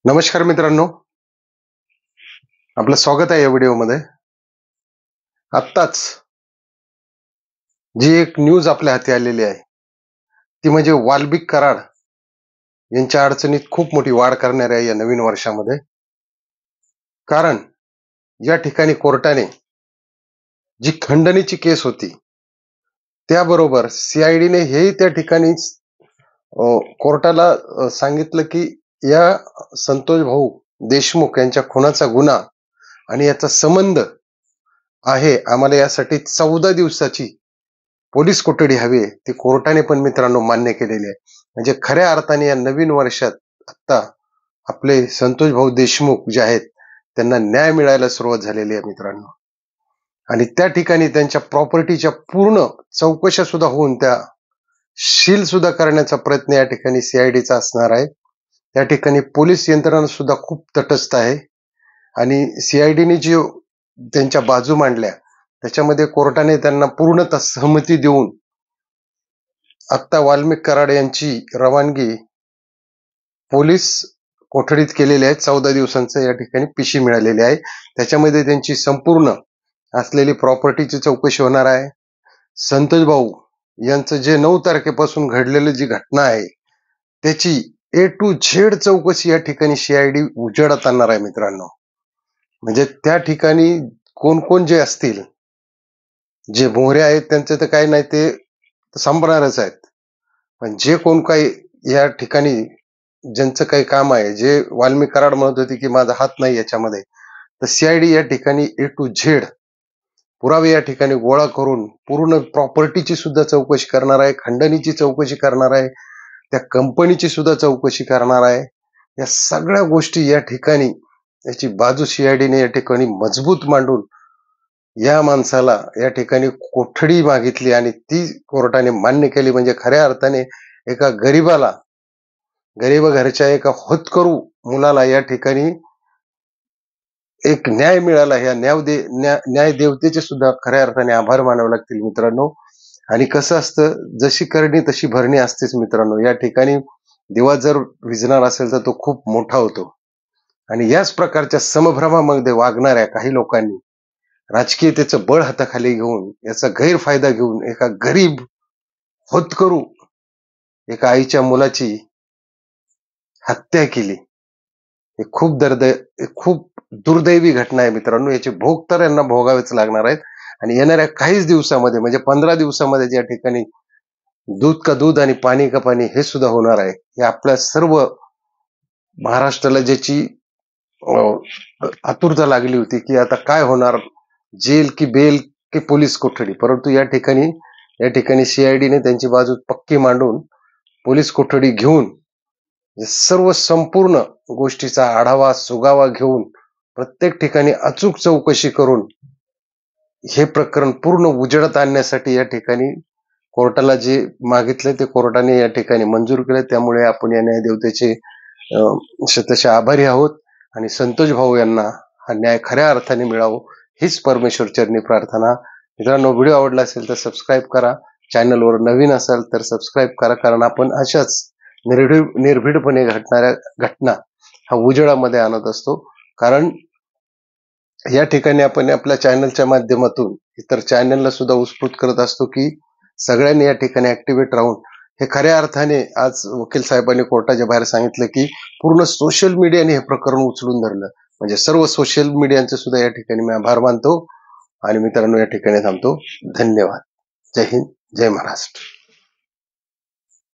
नमस्कार मित्रांनो, आपलं स्वागत आहे या व्हिडिओमध्ये. आत्ताच जी एक न्यूज आपल्या हाती आलेली आहे ती म्हणजे वाल्मिक कराड यांच्या अडचणीत खूप मोठी वाढ करणार आहे या नवीन वर्षामध्ये. कारण या ठिकाणी कोर्टाने जी खंडणीची केस होती त्याबरोबर सीआयडीने हेही त्या ठिकाणी कोर्टाला सांगितलं की या संतोष भाऊ देशमुख यांच्या खुनाचा गुन्हा आणि याचा संबंध आहे, आम्हाला यासाठी 14 दिवसाची पोलीस कोठडी हवी आहे. ती कोर्टाने पण मित्रांनो मान्य केलेली आहे. म्हणजे खऱ्या अर्थाने या नवीन वर्षात आता आपले संतोष भाऊ देशमुख जे आहेत त्यांना न्याय मिळायला सुरुवात झालेली आहे मित्रांनो. आणि त्या ठिकाणी त्यांच्या प्रॉपर्टीच्या पूर्ण चौकशा सुद्धा होऊन त्या सील सुद्धा करण्याचा प्रयत्न या ठिकाणी सीआयडीचा असणार आहे. त्या ठिकाणी पोलीस यंत्रणा सुद्धा खूप तटस्थ आहे आणि सीआयडीने जी त्यांच्या बाजू मांडल्या त्याच्यामध्ये कोर्टाने त्यांना पूर्णतः सहमती देऊन आता वाल्मिक कराड यांची रवानगी पोलीस कोठडीत केलेली आहे. 14 दिवसांचं या ठिकाणी पिशी मिळालेली आहे. त्याच्यामध्ये त्यांची संपूर्ण असलेली प्रॉपर्टीची चौकशी होणार आहे. संतोष भाऊ यांचं जे 9 तारखेपासून घडलेली जी घटना आहे त्याची A to Z चौकशी या ठिकाणी सीआयडी उजेडात आणणार आहे मित्रांनो. म्हणजे त्या ठिकाणी कोण कोण जे असतील, जे मोहरे आहेत त्यांचं तर काही नाही, ते संपणारच आहेत. पण जे कोण काही या ठिकाणी ज्यांचं काही काम आहे, जे वाल्मिक कराड म्हणत होते की माझा हात नाही याच्यामध्ये, तर सीआयडी या ठिकाणी A to Z पुरावे या ठिकाणी गोळा करून पूर्ण प्रॉपर्टीची सुद्धा चौकशी करणार आहे, खंडणीची चौकशी करणार आहे, त्या कंपनीची सुद्धा चौकशी करणार आहे. या सगळ्या गोष्टी या ठिकाणी याची बाजू सीआयडीने या ठिकाणी मजबूत मांडून या माणसाला या ठिकाणी कोठडी मागितली आणि ती कोर्टाने मान्य केली. म्हणजे खऱ्या अर्थाने एका गरीब घरच्या एका होतकरू मुलाला या ठिकाणी एक न्याय मिळाला. ह्या न्याय देवतेचे सुद्धा खऱ्या अर्थाने आभार मानावे लागतील मित्रांनो. आणि कसं असतं, जशी करणी तशी भरणी असतेच मित्रांनो. या ठिकाणी दिवा जर विझणार असेल तर तो खूप मोठा होतो. आणि याच प्रकारच्या समभ्रमामध्ये वागणाऱ्या काही लोकांनी राजकीयतेचं बळ हाताखाली घेऊन याचा गैरफायदा घेऊन एका गरीब होतकरू एका आईच्या मुलाची हत्या केली. हे खूप दुर्दैवी घटना आहे मित्रांनो. याचे भोग तर यांना भोगावेच लागणार आहेत. आणि येणाऱ्या काहीच दिवसामध्ये म्हणजे 15 दिवसामध्ये ज्या ठिकाणी दूध का दूध आणि पाणी का पाणी हे सुद्धा होणार आहे. हे आपल्या सर्व महाराष्ट्राला ज्याची आतुरता लागली होती की आता काय होणार, जेल की बेल की पोलीस कोठडी. परंतु या ठिकाणी सीआयडीने त्यांची बाजू पक्की मांडून पोलीस कोठडी घेऊन सर्व संपूर्ण गोष्टीचा आढावा सुगावा घेऊन प्रत्येक ठिकाणी अचूक चौकशी करून हे प्रकरण पूर्ण उजेडात आणण्यासाठी या ठिकाणी कोर्टाला जे मागितले ते कोर्टाने या ठिकाणी मंजूर केले. त्यामुळे आपण या न्यायदेवतेचे शतशः आभारी आहोत आणि संतोष भाऊ यांना हा न्याय खऱ्या अर्थाने मिळावं हीच परमेश्वर चरणी प्रार्थना. मित्रांनो, व्हिडिओ आवडला असेल तर सबस्क्राईब करा. चॅनलवर नवीन असाल तर सबस्क्राईब करा, कारण आपण अशाच निर्भीडपणे घडणाऱ्या घटना हा उजेडामध्ये आणत असतो. कारण या ठिकाणी आपण आपल्या चॅनलच्या माध्यमातून इतर चॅनलला सुद्धा उत्स्फूर्त करत असतो की सगळ्यांनी या ठिकाणी ऍक्टिव्हेट राहून हे खऱ्या अर्थाने आज वकील साहेबांनी कोर्टाच्या बाहेर सांगितलं की पूर्ण सोशल मीडियाने हे प्रकरण उचलून धरलं. म्हणजे सर्व सोशल मीडियाचे सुद्धा या ठिकाणी मी आभार मानतो. आणि मित्रांनो, या ठिकाणी थांबतो. धन्यवाद. जय हिंद, जय महाराष्ट्र.